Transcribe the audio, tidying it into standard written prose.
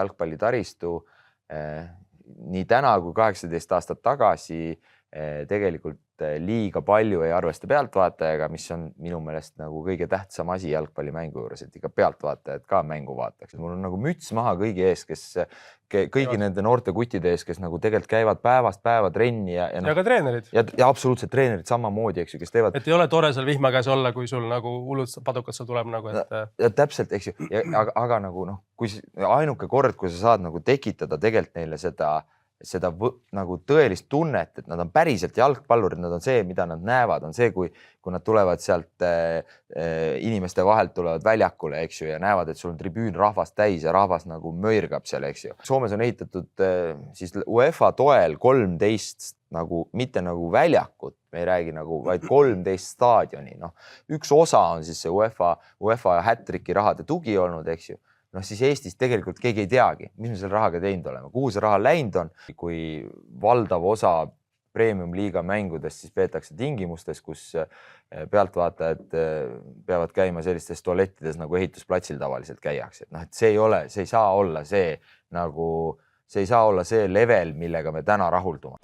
jalgpallitaristu nii täna kui 18 aastat tagasi tegelikult liiga palju ei arvesta pealtvaatajaga, mis on minu meelest nagu kõige tähtsam asi jalgpallimängu juures, et ikka pealtvaatajad ka mängu vaataks. Mul on nagu müts maha kõigi ees, kõigi nende noorte kuttide ees, kes nagu tegelikult käivad päevast päeva trenni ja ka treenerid. Ja absoluutselt treenerid samamoodi, eks ju, kes teevad. Et ei ole tore seal vihma käes olla, kui sul nagu hullud padukad seal tuleb nagu, et... Ja täpselt, eks ju. Aga nagu kui ainuke kord, kui sa saad nagu tekitada tegelikult neile seda nagu tõelist tunnet, et nad on päriselt jalgpallurid, nad on see, mida nad näevad, on see, kui nad tulevad sealt inimeste vahelt tulevad väljakule, eks ju, ja näevad, et sul on tribüün rahvast täis ja rahvas nagu möirgab seal, eks ju. Soomes on ehitatud siis UEFA toel 13 nagu, mitte nagu väljakut, me ei räägi nagu, vaid 13 staadioni. Üks osa on siis see UEFA hat-tricki rahade tugi olnud, eks ju. Siis Eestis tegelikult keegi ei teagi, mis me selle rahaga teinud oleme, kuhu see raha läinud on. Kui valdav osa premium-liiga mängudest siis peetakse tingimustes, kus pealtvaatajad peavad käima sellistes tualettides nagu ehitusplatsil tavaliselt käiakse. Et see ei saa olla see level, millega me täna rahuldume.